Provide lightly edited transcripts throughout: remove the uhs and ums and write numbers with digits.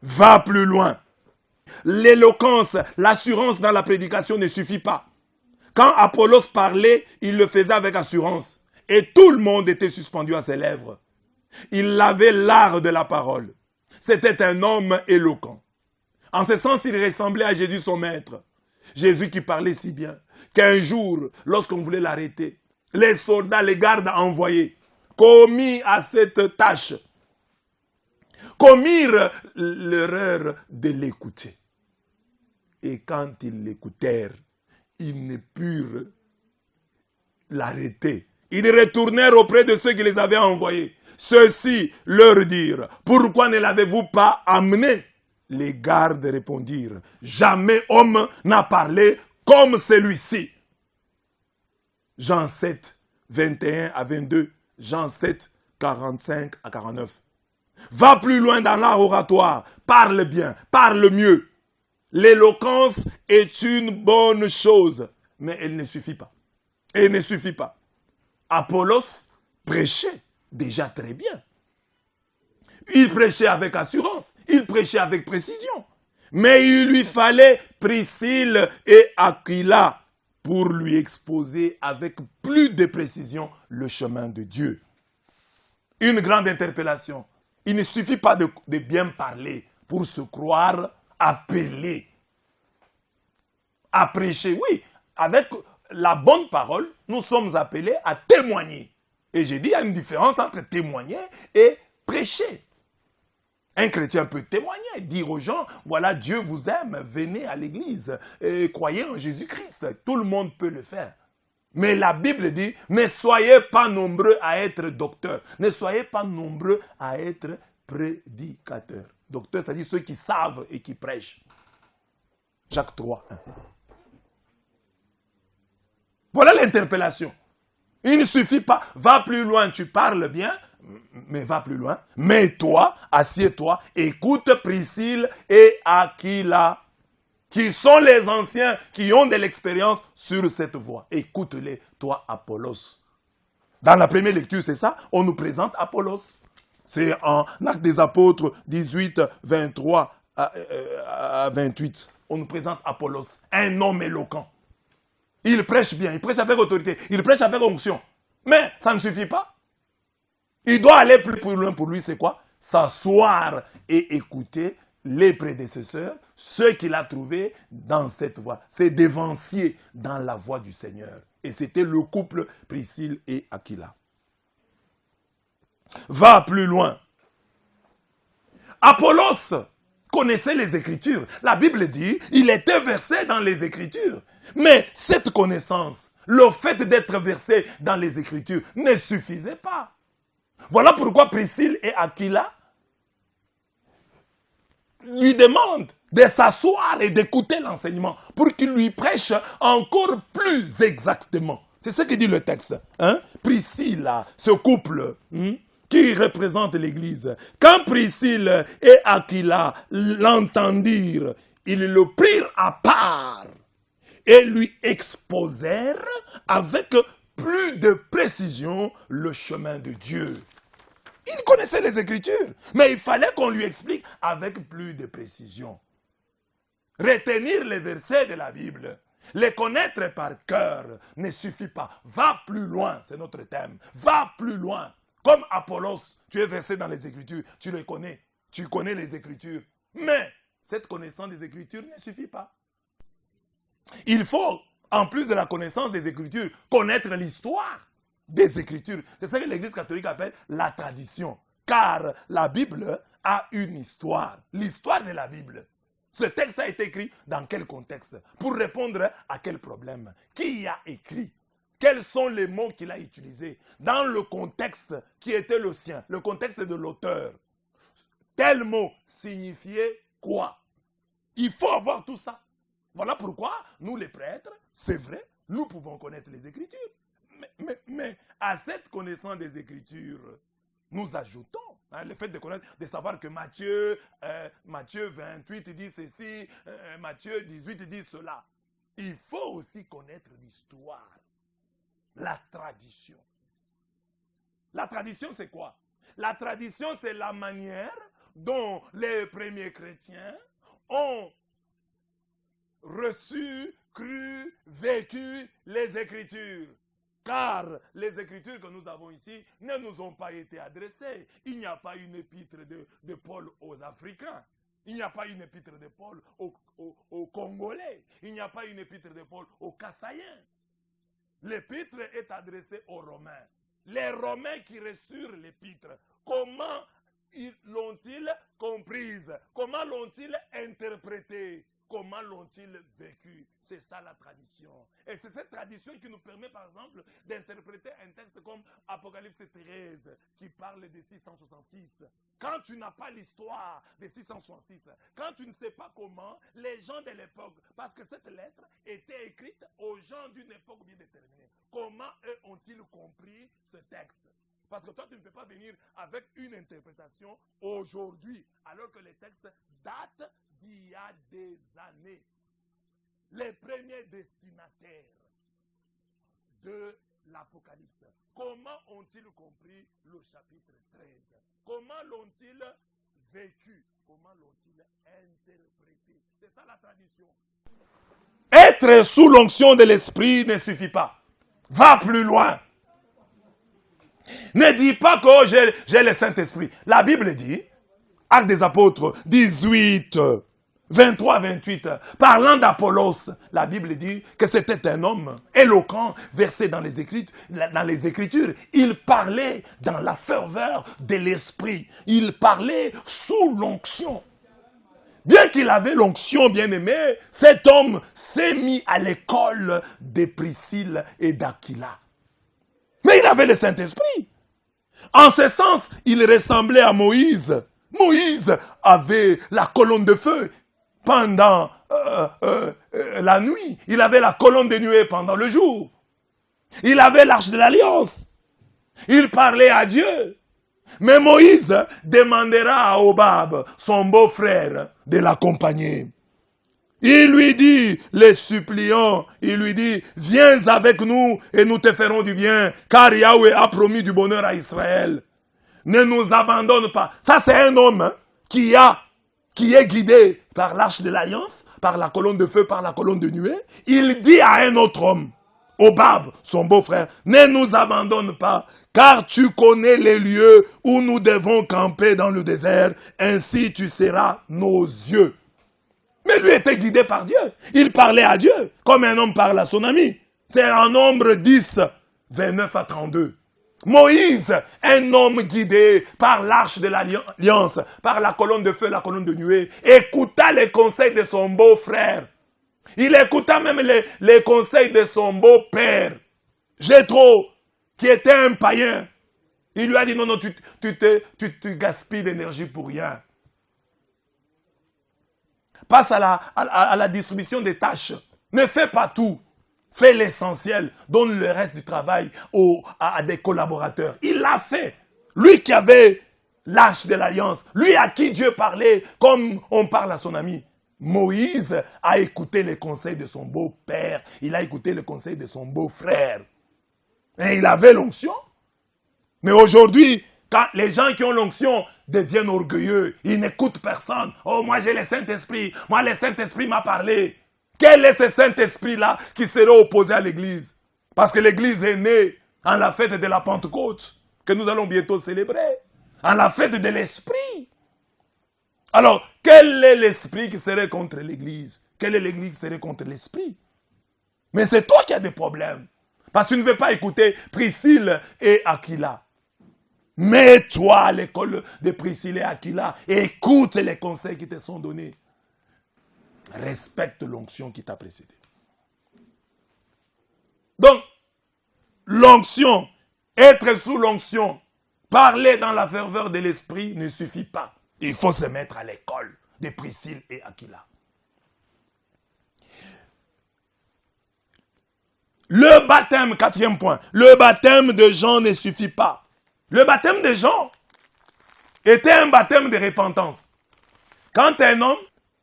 Va plus loin. L'éloquence, l'assurance dans la prédication ne suffit pas. Quand Apollos parlait, il le faisait avec assurance. Et tout le monde était suspendu à ses lèvres. Il avait l'art de la parole. C'était un homme éloquent. En ce sens, il ressemblait à Jésus, son maître. Jésus qui parlait si bien qu'un jour, lorsqu'on voulait l'arrêter, les soldats, les gardes envoyés, commis à cette tâche, commirent l'erreur de l'écouter. Et quand ils l'écoutèrent, ils ne purent l'arrêter. Ils retournèrent auprès de ceux qui les avaient envoyés. Ceux-ci leur dirent, pourquoi ne l'avez-vous pas amené? Les gardes répondirent, jamais homme n'a parlé comme celui-ci. Jean 7, 21 à 22, Jean 7, 45 à 49. Va plus loin dans l'art oratoire, parle bien, parle mieux. L'éloquence est une bonne chose, mais elle ne suffit pas. Elle ne suffit pas. Apollos prêchait déjà très bien. Il prêchait avec assurance, il prêchait avec précision. Mais il lui fallait Priscille et Aquila pour lui exposer avec plus de précision le chemin de Dieu. Une grande interpellation. Il ne suffit pas de bien parler pour se croire appelé à prêcher. Oui, avec la bonne parole, nous sommes appelés à témoigner. Et j'ai dit, il y a une différence entre témoigner et prêcher. Un chrétien peut témoigner, dire aux gens, voilà, Dieu vous aime, venez à l'église, croyez en Jésus-Christ. Tout le monde peut le faire. Mais la Bible dit, ne soyez pas nombreux à être docteurs. Ne soyez pas nombreux à être prédicateurs. Docteurs, c'est-à-dire ceux qui savent et qui prêchent. Jacques 3, 1. Voilà l'interpellation. Il ne suffit pas, va plus loin, tu parles bien, mais va plus loin. Mets-toi, assieds-toi, écoute Priscille et Aquila, qui sont les anciens, qui ont de l'expérience sur cette voie. Écoute-les, toi Apollos. Dans la première lecture, c'est ça, on nous présente Apollos. C'est en Actes des Apôtres 18, 23 à 28. On nous présente Apollos, un homme éloquent. Il prêche bien, il prêche avec autorité, il prêche avec onction. Mais ça ne suffit pas. Il doit aller plus loin pour lui, c'est quoi? S'asseoir et écouter les prédécesseurs, ceux qu'il a trouvés dans cette voie. C'est dévancier dans la voie du Seigneur. Et c'était le couple Priscille et Aquila. Va plus loin. Apollos connaissait les Écritures. La Bible dit, il était versé dans les Écritures. Mais cette connaissance, le fait d'être versé dans les Écritures ne suffisait pas. Voilà pourquoi Priscille et Aquila lui demandent de s'asseoir et d'écouter l'enseignement pour qu'il lui prêche encore plus exactement. C'est ce que dit le texte. Hein? Priscille, ce couple qui représente l'Église, quand Priscille et Aquila l'entendirent, ils le prirent à part et lui exposèrent avec plus de précision le chemin de Dieu. Il connaissait les Écritures, mais il fallait qu'on lui explique avec plus de précision. Retenir les versets de la Bible, les connaître par cœur ne suffit pas. Va plus loin, c'est notre thème. Va plus loin. Comme Apollos, tu es versé dans les Écritures, tu les connais, tu connais les Écritures. Mais cette connaissance des Écritures ne suffit pas. Il faut, en plus de la connaissance des Écritures, connaître l'histoire des Écritures. C'est ça que l'Église catholique appelle la tradition. Car la Bible a une histoire. L'histoire de la Bible. Ce texte a été écrit dans quel contexte? Pour répondre à quel problème? Qui a écrit? Quels sont les mots qu'il a utilisés? Dans le contexte qui était le sien, le contexte de l'auteur. Tel mot signifiait quoi? Il faut avoir tout ça. Voilà pourquoi nous les prêtres, c'est vrai, nous pouvons connaître les Écritures. Mais à cette connaissance des Écritures, nous ajoutons le fait de connaître, de savoir que Matthieu 28 dit ceci, Matthieu 18 dit cela. Il faut aussi connaître l'histoire, la tradition. La tradition, c'est quoi? La tradition, c'est la manière dont les premiers chrétiens ont reçu, cru, vécu les Écritures. Car les Écritures que nous avons ici ne nous ont pas été adressées. Il n'y a pas une épître de Paul aux Africains. Il n'y a pas une épître de Paul aux Congolais. Il n'y a pas une épître de Paul aux Kassaïens. L'épître est adressée aux Romains. Les Romains qui reçurent l'épître, comment l'ont-ils comprise? Comment l'ont-ils interprétée? Comment l'ont-ils vécu? C'est ça la tradition. Et c'est cette tradition qui nous permet, par exemple, d'interpréter un texte comme Apocalypse 13, qui parle de 666. Quand tu n'as pas l'histoire de 666, quand tu ne sais pas comment, les gens de l'époque, parce que cette lettre était écrite aux gens d'une époque bien déterminée, comment eux ont-ils compris ce texte? Parce que toi, tu ne peux pas venir avec une interprétation aujourd'hui, alors que les textes datent d'il y a des années. Les premiers destinataires de l'Apocalypse, comment ont-ils compris le chapitre 13? Comment l'ont-ils vécu? Comment l'ont-ils interprété? C'est ça la tradition. Être sous l'onction de l'Esprit ne suffit pas. Va plus loin. Ne dis pas que oh, j'ai le Saint-Esprit. La Bible dit, Actes des Apôtres 18, 23-28, parlant d'Apollos, la Bible dit que c'était un homme éloquent, versé dans les Écritures. Il parlait dans la ferveur de l'Esprit. Il parlait sous l'onction. Bien qu'il avait l'onction bien-aimée, cet homme s'est mis à l'école de Priscille et d'Aquila. Mais il avait le Saint-Esprit. En ce sens, il ressemblait à Moïse. Moïse avait la colonne de feu pendant la nuit. Il avait la colonne de nuée pendant le jour. Il avait l'arche de l'alliance. Il parlait à Dieu. Mais Moïse demandera à Hobab, son beau-frère, de l'accompagner. Il lui dit, les suppliants, il lui dit, viens avec nous et nous te ferons du bien, car Yahweh a promis du bonheur à Israël. Ne nous abandonne pas. Ça, c'est un homme qui est guidé par l'arche de l'alliance, par la colonne de feu, par la colonne de nuée. Il dit à un autre homme, Hobab, son beau-frère, ne nous abandonne pas, car tu connais les lieux où nous devons camper dans le désert, ainsi tu seras nos yeux. Mais lui était guidé par Dieu. Il parlait à Dieu, comme un homme parle à son ami. C'est en Nombre 10, 29 à 32. Moïse, un homme guidé par l'arche de l'alliance, par la colonne de feu, la colonne de nuée, écouta les conseils de son beau-frère. Il écouta même les conseils de son beau-père, Jéthro, qui était un païen. Il lui a dit, non, tu gaspilles d'énergie pour rien. Passe à la distribution des tâches. Ne fais pas tout. Fais l'essentiel. Donne le reste du travail à des collaborateurs. Il l'a fait. Lui qui avait l'arche de l'alliance. Lui à qui Dieu parlait comme on parle à son ami. Moïse a écouté les conseils de son beau-père. Il a écouté les conseils de son beau-frère. Et il avait l'onction. Mais aujourd'hui, quand les gens qui ont l'onction deviennent orgueilleux, ils n'écoutent personne. Oh, moi j'ai le Saint-Esprit. Moi, le Saint-Esprit m'a parlé. Quel est ce Saint-Esprit-là qui serait opposé à l'Église? Parce que l'Église est née en la fête de la Pentecôte, que nous allons bientôt célébrer. En la fête de l'Esprit. Alors, quel est l'Esprit qui serait contre l'Église? Quelle est l'Église qui serait contre l'Esprit? Mais c'est toi qui as des problèmes. Parce que tu ne veux pas écouter Priscille et Aquila. Mets-toi à l'école de Priscille et Aquila et écoute les conseils qui te sont donnés. Respecte l'onction qui t'a précédé. Donc, l'onction, être sous l'onction, parler dans la ferveur de l'esprit ne suffit pas. Il faut se mettre à l'école de Priscille et Aquila. Le baptême, quatrième point, le baptême de Jean ne suffit pas. Le baptême de Jean était un baptême de repentance. Quand un homme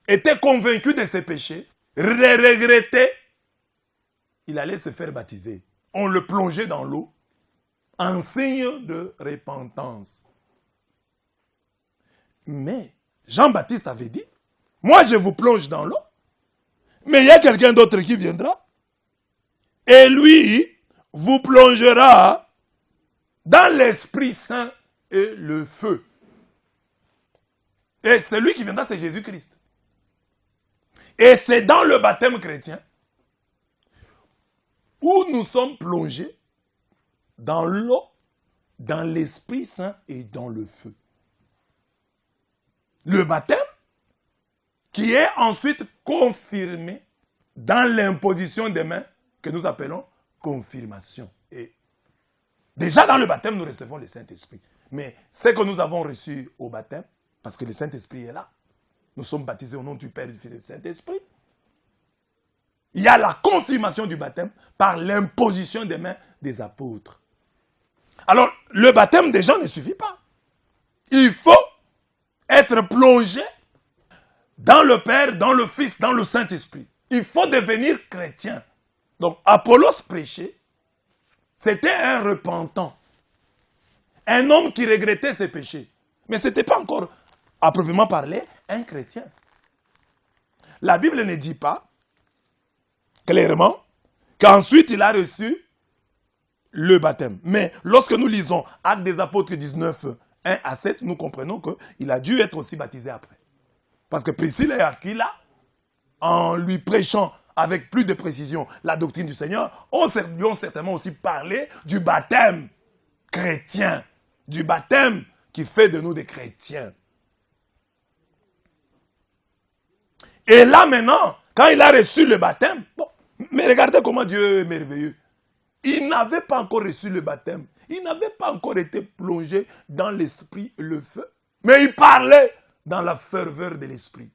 était convaincu de ses péchés, regrettait, il allait se faire baptiser. On le plongeait dans l'eau en signe de repentance. Mais Jean-Baptiste avait dit, moi je vous plonge dans l'eau, mais il y a quelqu'un d'autre qui viendra, et lui vous plongera dans l'Esprit Saint et le feu. Et celui qui viendra, c'est Jésus-Christ. Et c'est dans le baptême chrétien où nous sommes plongés dans l'eau, dans l'Esprit Saint et dans le feu. Le baptême qui est ensuite confirmé dans l'imposition des mains que nous appelons confirmation. Et déjà dans le baptême, nous recevons le Saint-Esprit. Mais ce que nous avons reçu au baptême, parce que le Saint-Esprit est là, nous sommes baptisés au nom du Père, du Fils et du Saint-Esprit. Il y a la confirmation du baptême par l'imposition des mains des apôtres. Alors, le baptême des gens ne suffit pas. Il faut être plongé dans le Père, dans le Fils, dans le Saint-Esprit. Il faut devenir chrétien. Donc, Apollos prêchait, c'était un repentant. Un homme qui regrettait ses péchés. Mais ce n'était pas encore, à proprement parler, un chrétien. La Bible ne dit pas clairement qu'ensuite il a reçu le baptême. Mais lorsque nous lisons Actes des Apôtres 19, 1 à 7, nous comprenons qu'il a dû être aussi baptisé après. Parce que Priscille et Aquila, en lui prêchant avec plus de précision la doctrine du Seigneur, lui ont certainement aussi parlé du baptême chrétien, du baptême qui fait de nous des chrétiens. Et là maintenant, quand il a reçu le baptême, bon, mais regardez comment Dieu est merveilleux. Il n'avait pas encore reçu le baptême. Il n'avait pas encore été plongé dans l'esprit et le feu. Mais il parlait dans la ferveur de l'esprit.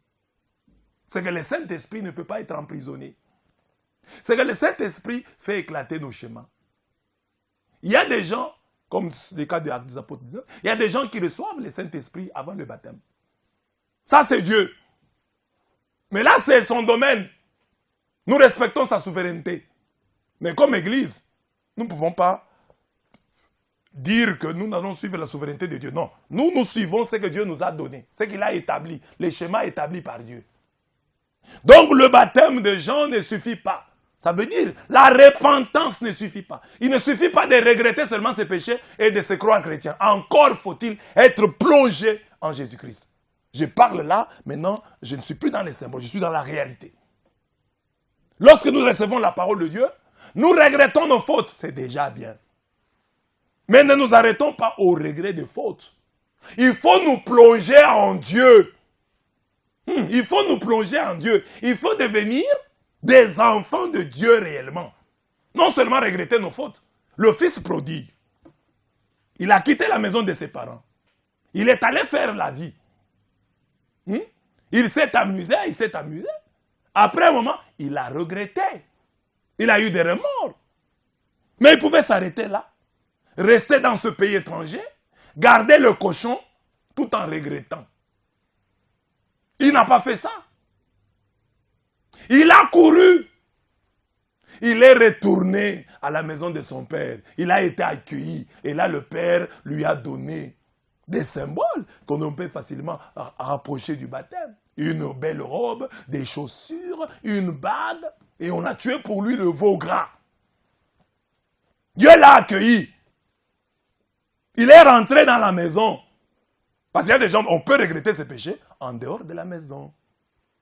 C'est que le Saint-Esprit ne peut pas être emprisonné. C'est que le Saint-Esprit fait éclater nos schémas. Il y a des gens, comme le cas des apôtres, il y a des gens qui reçoivent le Saint-Esprit avant le baptême. Ça, c'est Dieu. Mais là, c'est son domaine. Nous respectons sa souveraineté. Mais comme Église, nous ne pouvons pas dire que nous allons suivre la souveraineté de Dieu. Non, nous suivons ce que Dieu nous a donné, ce qu'il a établi, les schémas établis par Dieu. Donc le baptême de Jean ne suffit pas. Ça veut dire la repentance ne suffit pas. Il ne suffit pas de regretter seulement ses péchés et de se croire chrétien. Encore faut-il être plongé en Jésus-Christ. Je parle là, maintenant, je ne suis plus dans les symboles, je suis dans la réalité. Lorsque nous recevons la parole de Dieu, nous regrettons nos fautes, c'est déjà bien. Mais ne nous arrêtons pas au regret des fautes. Il faut nous plonger en Dieu. Il faut nous plonger en Dieu. Il faut devenir des enfants de Dieu réellement. Non seulement regretter nos fautes. Le fils prodigue, il a quitté la maison de ses parents. Il est allé faire la vie. Il s'est amusé. Après un moment, il a regretté. Il a eu des remords. Mais il pouvait s'arrêter là. Rester dans ce pays étranger. Garder le cochon tout en regrettant. Il n'a pas fait ça. Il a couru. Il est retourné à la maison de son père. Il a été accueilli. Et là, le père lui a donné des symboles qu'on peut facilement rapprocher du baptême. Une belle robe, des chaussures, une bague. Et on a tué pour lui le veau gras. Dieu l'a accueilli. Il est rentré dans la maison. Parce qu'il y a des gens, on peut regretter ses péchés en dehors de la maison.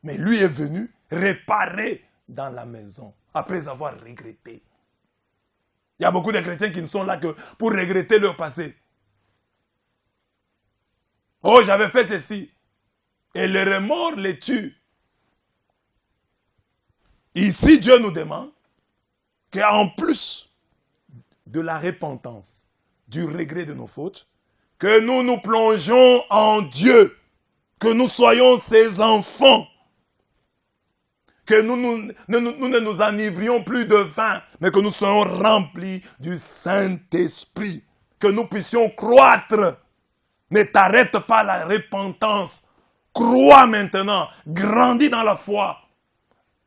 Mais lui est venu réparer dans la maison, après avoir regretté. Il y a beaucoup de chrétiens qui ne sont là que pour regretter leur passé. Oh, j'avais fait ceci. Et le remords les tue. Ici, Dieu nous demande qu'en plus de la repentance, du regret de nos fautes, que nous nous plongeons en Dieu, que nous soyons ses enfants, que nous ne nous enivrions plus de vin, mais que nous soyons remplis du Saint-Esprit, que nous puissions croître. Ne t'arrête pas à la repentance, crois maintenant, grandis dans la foi,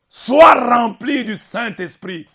sois rempli du Saint-Esprit,